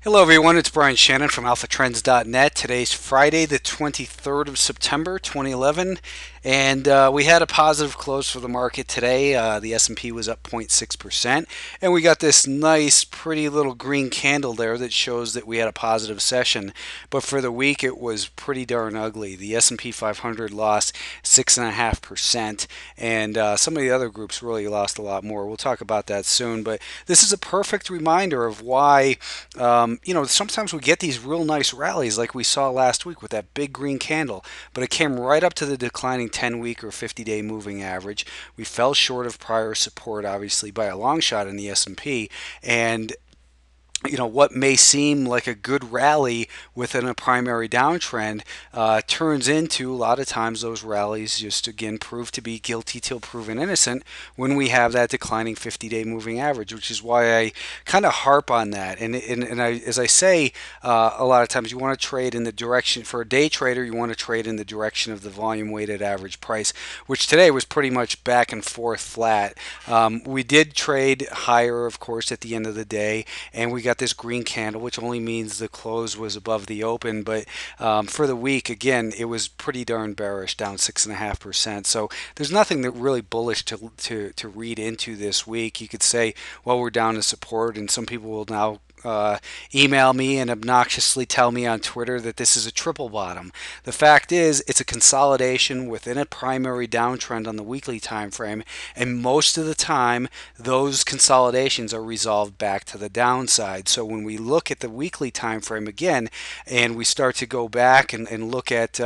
Hello, everyone. It's Brian Shannon from AlphaTrends.net. Today's Friday, the 23rd of September, 2011, and we had a positive close for the market today. The S&P was up 0.6%, and we got this nice, pretty little green candle there that shows that we had a positive session. But for the week, it was pretty darn ugly. The S&P 500 lost 6.5%, and some of the other groups really lost a lot more. We'll talk about that soon, but this is a perfect reminder of why. Sometimes we get these real nice rallies like we saw last week with that big green candle, but it came right up to the declining 10-week or 50-day moving average. We fell short of prior support, obviously, by a long shot in the S&P, and what may seem like a good rally within a primary downtrend turns into a lot of times those rallies just again prove to be guilty till proven innocent when we have that declining 50-day moving average, which is why I kind of harp on that. As I say, a lot of times you want to trade in the direction for a day trader. You want to trade in the direction of the volume weighted average price, which today was pretty much back and forth flat. We did trade higher, of course, at the end of the day, and we got this green candle, which only means the close was above the open. But for the week, again, it was pretty darn bearish, down 6.5%. So there's nothing that really bullish to read into this week. You could say, well, we're down to support, and some people will now email me and obnoxiously tell me on Twitter that this is a triple bottom. The fact is, it's a consolidation within a primary downtrend on the weekly time frame, and most of the time, those consolidations are resolved back to the downside. So when we look at the weekly time frame again, and we start to go back and look at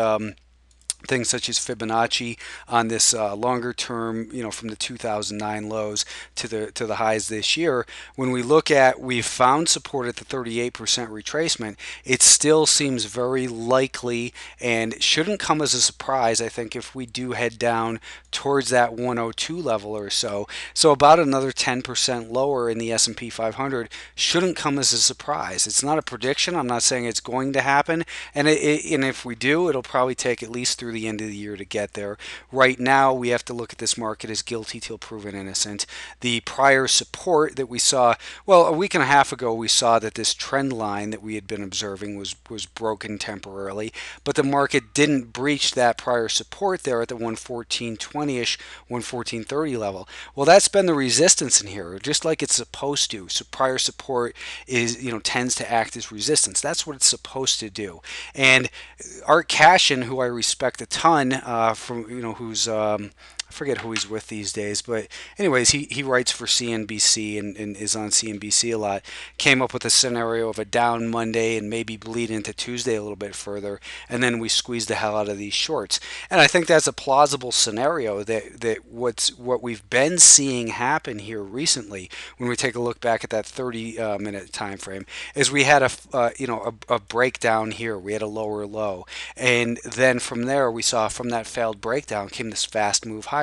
things such as Fibonacci on this longer term, from the 2009 lows to the highs this year. When we look at, we've found support at the 38% retracement. It still seems very likely and shouldn't come as a surprise, I think, if we do head down towards that 102 level or so. So about another 10% lower in the S&P 500 shouldn't come as a surprise. It's not a prediction. I'm not saying it's going to happen, and if we do, it'll probably take at least through the end of the year to get there. Right now, we have to look at this market as guilty till proven innocent. The prior support that we saw, well, a week and a half ago, we saw that this trend line that we had been observing was broken temporarily, but the market didn't breach that prior support there at the 114.20ish, 114.30 level. Well, that's been the resistance in here, just like it's supposed to. So prior support tends to act as resistance. That's what it's supposed to do. And Art Cashin, who I respect a ton, from who's I forget who he's with these days, but anyways, he writes for CNBC and is on CNBC a lot. Came up with a scenario of a down Monday and maybe bleed into Tuesday a little bit further, and then we squeeze the hell out of these shorts. And I think that's a plausible scenario that what we've been seeing happen here recently, when we take a look back at that 30-minute time frame, is we had a breakdown here. We had a lower low, and then from there we saw from that failed breakdown came this fast move higher.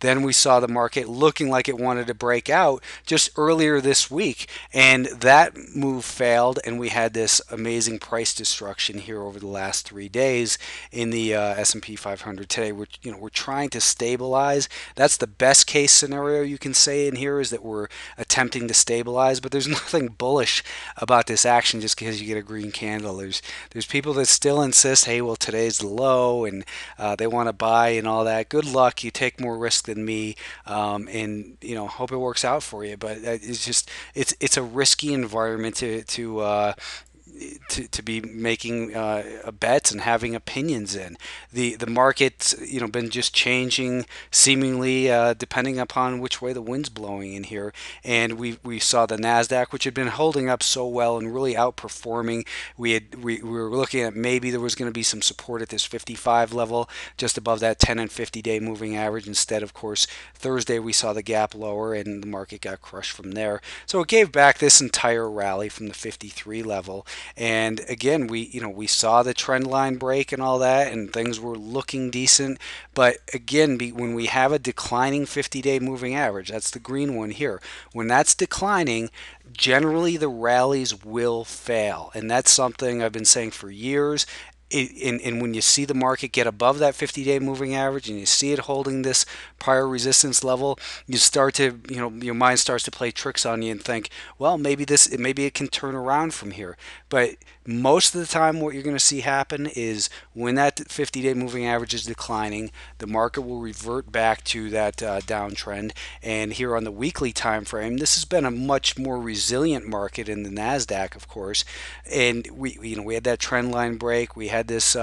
Then we saw the market looking like it wanted to break out just earlier this week, and that move failed, and we had this amazing price destruction here over the last 3 days in the S&P 500. Today we're trying to stabilize. That's the best case scenario you can say in here, is that we're attempting to stabilize, but there's nothing bullish about this action just because you get a green candle. There's people that still insist, hey, well, today's the low, and they want to buy and all that. Good luck. You take more risk than me, and hope it works out for you. But it's a risky environment to be making bets and having opinions in. The market's been just changing seemingly depending upon which way the wind's blowing in here. And we saw the Nasdaq, which had been holding up so well and really outperforming. We were looking at maybe there was going to be some support at this 55 level, just above that 10 and 50-day moving average. Instead, of course, Thursday we saw the gap lower and the market got crushed from there. So it gave back this entire rally from the 53 level. And again, we saw the trend line break and all that, and things were looking decent. But again, when we have a declining 50-day moving average, that's the green one here. When that's declining, generally the rallies will fail, and that's something I've been saying for years. and when you see the market get above that 50-day moving average and you see it holding this prior resistance level, you start to, your mind starts to play tricks on you and think, well, maybe it can turn around from here. But most of the time, what you're going to see happen is when that 50-day moving average is declining, the market will revert back to that downtrend. And here on the weekly time frame, this has been a much more resilient market in the Nasdaq, of course. And we had that trend line break. We had this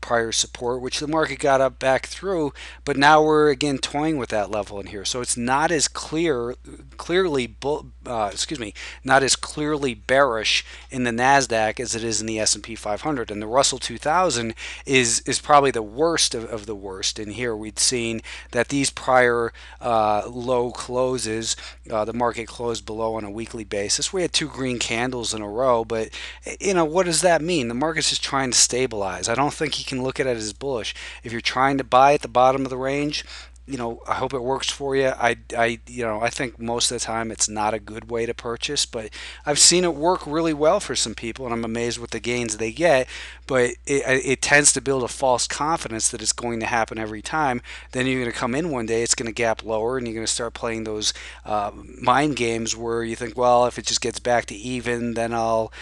prior support, which the market got up back through, but now we're again toying with that level in here. So it's not as not as clearly bearish in the Nasdaq as it is in the S&P 500, and the Russell 2000 is probably the worst of the worst. In here, we'd seen that these prior low closes, the market closed below on a weekly basis. We had two green candles in a row, but what does that mean? The market's just trying to stabilize. I don't think you can look at it as bullish. If you're trying to buy at the bottom of the range, I hope it works for you. I think most of the time it's not a good way to purchase, but I've seen it work really well for some people, and I'm amazed with the gains they get. But it tends to build a false confidence that it's going to happen every time. Then you're going to come in one day, it's going to gap lower, and you're going to start playing those mind games where you think, well, if it just gets back to even, then I'll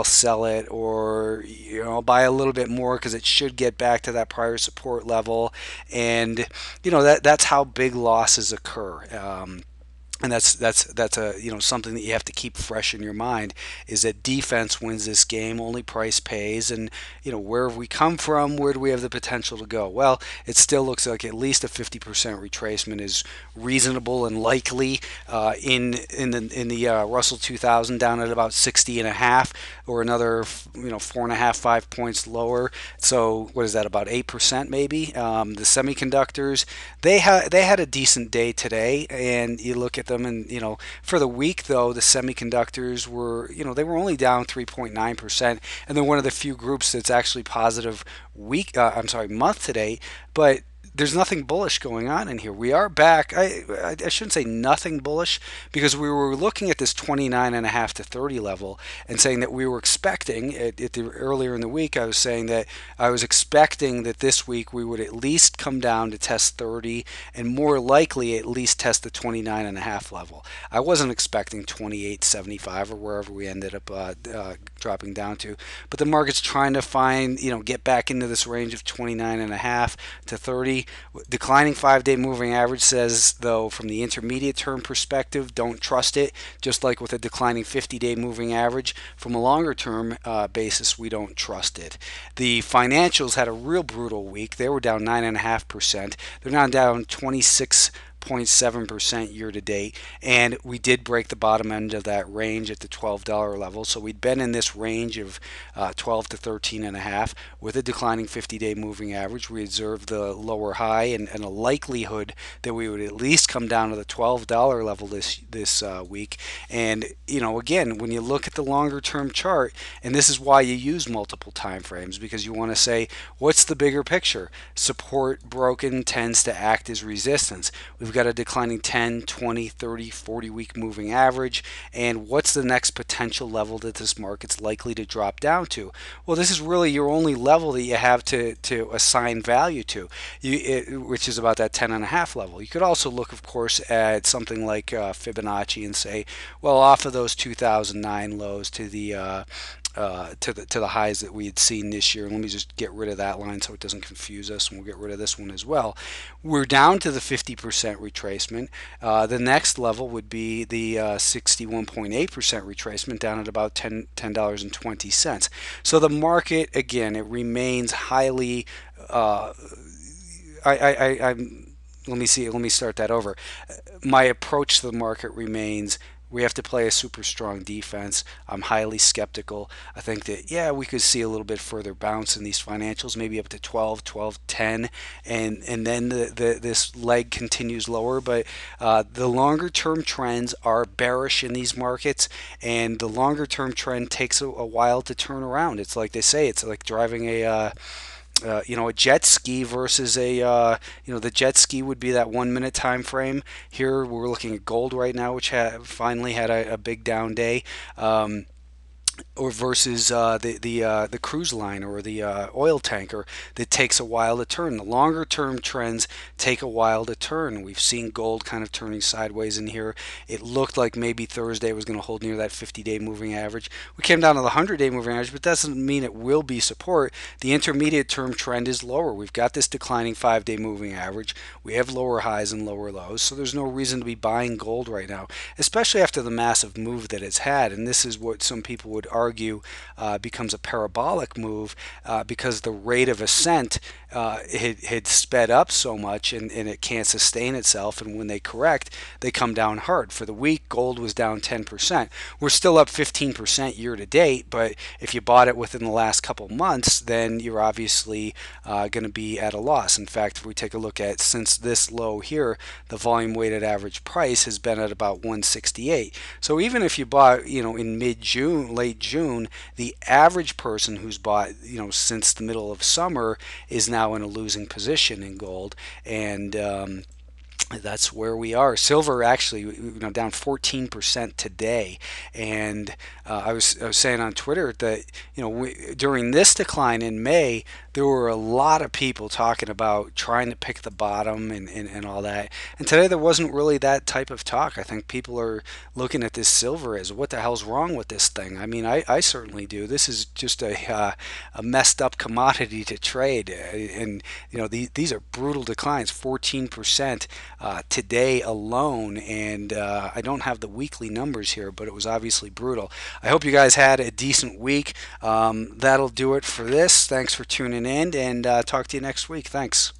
sell it, or I'll buy a little bit more because it should get back to that prior support level, and that's how big losses occur. And that's a something that you have to keep fresh in your mind, is that defense wins this game. Only price pays. And where have we come from? Where do we have the potential to go? Well, it still looks like at least a 50% retracement is reasonable and likely in the Russell 2000 down at about 60 and a half, or another 4.5 5 points lower. So what is that, about 8% maybe? The semiconductors, they had a decent day today, and you look at them, and for the week though, the semiconductors were, they were only down 3.9%, and they're one of the few groups that's actually positive month to date. But there's nothing bullish going on in here. We are back. I shouldn't say nothing bullish, because we were looking at this 29.5 to 30 level and saying that we were expecting earlier in the week. I was saying that I was expecting that this week we would at least come down to test 30, and more likely at least test the 29.5 level. I wasn't expecting 28.75 or wherever we ended up dropping down to, but the market's trying to get back into this range of 29.5 to 30. Declining 5-day moving average says, though, from the intermediate term perspective, don't trust it. Just like with a declining 50-day moving average, from a longer term basis, we don't trust it. The financials had a real brutal week. They were down 9.5%. They're now down 26.7% year to date, and we did break the bottom end of that range at the $12 level. So we'd been in this range of 12 to 13 and a half with a declining 50-day moving average. We observed the lower high, and a likelihood that we would at least come down to the $12 level this week. And again, when you look at the longer term chart, and this is why you use multiple time frames, because you want to say, what's the bigger picture? Support broken tends to act as resistance. We've got a declining 10, 20, 30, 40 week moving average. And what's the next potential level that this market's likely to drop down to? Well, this is really your only level that you have to assign value to, which is about that 10.5 level. You could also look, of course, at something like Fibonacci and say, well, off of those 2009 lows to the highs that we had seen this year. And let me just get rid of that line so it doesn't confuse us, and we'll get rid of this one as well. We're down to the 50% retracement. The next level would be the 61.8% retracement, down at about $10.20. So the market, again, it remains highly. Let me see. Let me start that over. My approach to the market remains, we have to play a super strong defense. I'm highly skeptical. I think that, yeah, we could see a little bit further bounce in these financials, maybe up to 12, 10, and then this leg continues lower. But the longer term trends are bearish in these markets, and the longer term trend takes a while to turn around. It's like they say, it's like driving a jet ski versus the jet ski would be that 1 minute time frame. Here we're looking at gold right now, which finally had a big down day. or versus the cruise line or the oil tanker that takes a while to turn. The longer term trends take a while to turn. We've seen gold kind of turning sideways in here. It looked like maybe Thursday was going to hold near that 50-day moving average. We came down to the 100-day moving average, but that doesn't mean it will be support. The intermediate term trend is lower. We've got this declining 5-day moving average. We have lower highs and lower lows, so there's no reason to be buying gold right now, especially after the massive move that it's had. And this is what some people would argue becomes a parabolic move because the rate of ascent had sped up so much, and it can't sustain itself. And when they correct, they come down hard. For the week, gold was down 10%. We're still up 15% year to date, but if you bought it within the last couple months, then you're obviously going to be at a loss. In fact, if we take a look at since this low here, the volume weighted average price has been at about 168. So even if you bought, in mid-June, late June, the average person who's bought, since the middle of summer is now in a losing position in gold. And that's where we are. Silver actually, down 14% today, and I was saying on Twitter that during this decline in May, there were a lot of people talking about trying to pick the bottom and all that. And today there wasn't really that type of talk. I think people are looking at this silver as what the hell's wrong with this thing. I mean, I certainly do. This is just a messed up commodity to trade, and these are brutal declines, 14% today alone. And I don't have the weekly numbers here, but it was obviously brutal. I hope you guys had a decent week. That'll do it for this. Thanks for tuning in, and talk to you next week. Thanks.